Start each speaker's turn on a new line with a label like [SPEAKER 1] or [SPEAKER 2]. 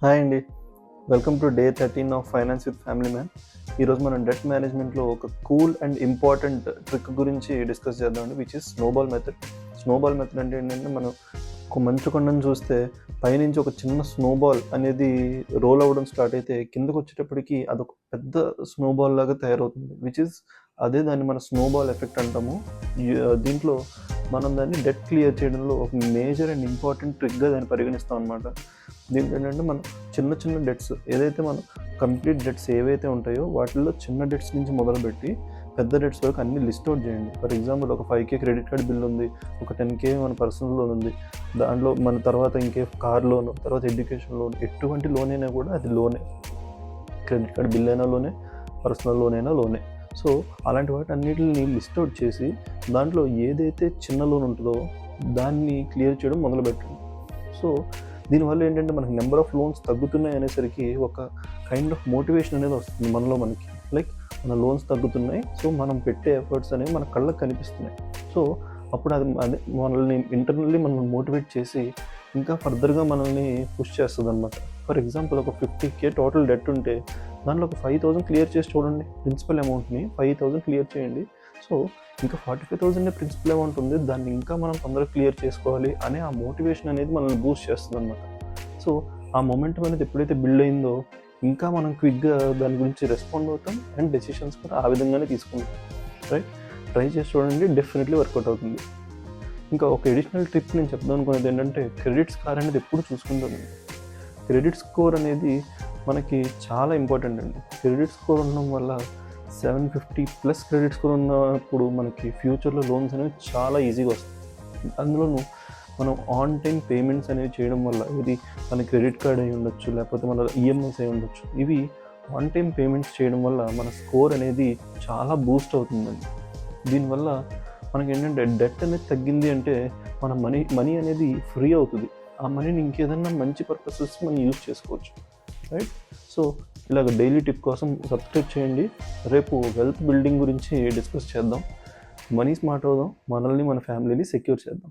[SPEAKER 1] Hi అండి. Welcome to day 13 of finance with family man. ఈరోజు మనం డెట్ మేనేజ్మెంట్‌లో ఒక కూల్ అండ్ ఇంపార్టెంట్ ట్రిక్ గురించి డిస్కస్ చేద్దామండి. Which is snowball method. Snowball method అంటే ఏంటంటే, మనం ఒక మంచు కొండను చూస్తే పైనుంచి ఒక చిన్న స్నోబాల్ అనేది రోల్ అవ్వడం స్టార్ట్ అయితే కిందకొచ్చేటప్పటికి అదొక పెద్ద స్నోబాల్ లాగా తయారవుతుంది. విచ్ ఈస్ అదే దాన్ని మన స్నోబాల్ ఎఫెక్ట్ అంటాము. దీంట్లో మనం దాన్ని డెట్ క్లియర్ చేయడంలో ఒక మేజర్ అండ్ ఇంపార్టెంట్ ట్రిక్‌గా దాన్ని పరిగణిస్తాం అనమాట. దీంట్లో ఏంటంటే, మనం చిన్న చిన్న డెట్స్ ఏదైతే మనం కంప్లీట్ డెట్స్ ఏవైతే ఉంటాయో వాటిల్లో చిన్న డెట్స్ నుంచి మొదలుపెట్టి పెద్ద డెట్స్ వరకు అన్ని లిస్ట్ అవుట్ చేయండి. ఫర్ ఎగ్జాంపుల్, ఒక 5K క్రెడిట్ కార్డ్ బిల్ ఉంది, ఒక 10K మన పర్సనల్ లోన్ ఉంది, దాంట్లో మన తర్వాత ఇంకే కార్ లోన్, తర్వాత ఎడ్యుకేషన్ లోన్, ఎటువంటి లోన్ అయినా కూడా అది లోనే. క్రెడిట్ కార్డ్ బిల్ అయినా లోనే, పర్సనల్ లోన్ అయినా లోనే. సో అలాంటి వాటి అన్నిటిని లిస్ట్ అవుట్ చేసి దాంట్లో ఏదైతే చిన్న లోన్ ఉంటుందో దాన్ని క్లియర్ చేయడం మొదలుపెట్టండి. సో దీనివల్ల ఏంటంటే, మనకి నెంబర్ ఆఫ్ లోన్స్ తగ్గుతున్నాయి అనేసరికి ఒక కైండ్ ఆఫ్ మోటివేషన్ అనేది వస్తుంది మనకి. లైక్ మన లోన్స్ తగ్గుతున్నాయి, సో మనం పెట్టే ఎఫర్ట్స్ అనేవి మన కళ్ళకి కనిపిస్తున్నాయి. సో అప్పుడు అది అదే మనల్ని ఇంటర్నల్లీ మనల్ని మోటివేట్ చేసి ఇంకా ఫర్దర్గా మనల్ని పుష్ చేస్తుంది అనమాట. ఫర్ ఎగ్జాంపుల్, ఒక 50K టోటల్ డెట్ ఉంటే దాంట్లో ఒక 5,000 క్లియర్ చేసి చూడండి. ప్రిన్సిపల్ అమౌంట్ని 5,000 క్లియర్ చేయండి. సో ఇంకా 45,000 ప్రిన్సిపల్ అమౌంట్ ఉంది, దాన్ని ఇంకా మనం తొందరగా క్లియర్ చేసుకోవాలి అనే ఆ మోటివేషన్ అనేది మనల్ని బూస్ట్ చేస్తుంది అనమాట. సో ఆ మొమెంటం అనేది ఎప్పుడైతే బిల్డ్ అయిందో ఇంకా మనం క్విక్గా దాని గురించి రెస్పాండ్ అవుతాం అండ్ డెసిషన్స్ కూడా ఆ విధంగానే తీసుకుంటాం. రైట్, ట్రై చేసి చూడండి, డెఫినెట్లీ వర్కౌట్ అవుతుంది. ఇంకా ఒక ఎడిషనల్ ట్రిక్ నేను చెప్దాం అనుకునేది ఏంటంటే, క్రెడిట్ స్కోర్ అనేది ఎప్పుడు చూసుకుంటుంది. క్రెడిట్ స్కోర్ అనేది మనకి చాలా ఇంపార్టెంట్ అండి. క్రెడిట్ స్కోర్ ఉండడం వల్ల 750+ క్రెడిట్ స్కోర్ ఉన్నప్పుడు మనకి ఫ్యూచర్లో లోన్స్ అనేవి చాలా ఈజీగా వస్తాయి. అందులోనూ మనం ఆన్ టైం పేమెంట్స్ అనేవి చేయడం వల్ల, ఇది మన క్రెడిట్ కార్డ్ అయి ఉండొచ్చు, లేకపోతే మన ఈఎంఐస్ అయి ఉండొచ్చు, ఇవి ఆన్ టైం పేమెంట్స్ చేయడం వల్ల మన స్కోర్ అనేది చాలా బూస్ట్ అవుతుందండి. దీనివల్ల మనకి ఏంటంటే, డెట్ అనేది తగ్గింది అంటే మన మనీ అనేది ఫ్రీ అవుతుంది. ఆ మనీని ఇంకేదన్నా మంచి పర్పసెస్ మనం యూజ్ చేసుకోవచ్చు. రైట్. సో ఇలాగ డైలీ టిప్ కోసం సబ్స్క్రైబ్ చేయండి. రేపు వెల్త్ బిల్డింగ్ గురించి డిస్కస్ చేద్దాం. మనీ స్మార్ట్ అవుదాం, మనల్ని మన ఫ్యామిలీని సెక్యూర్ చేద్దాం.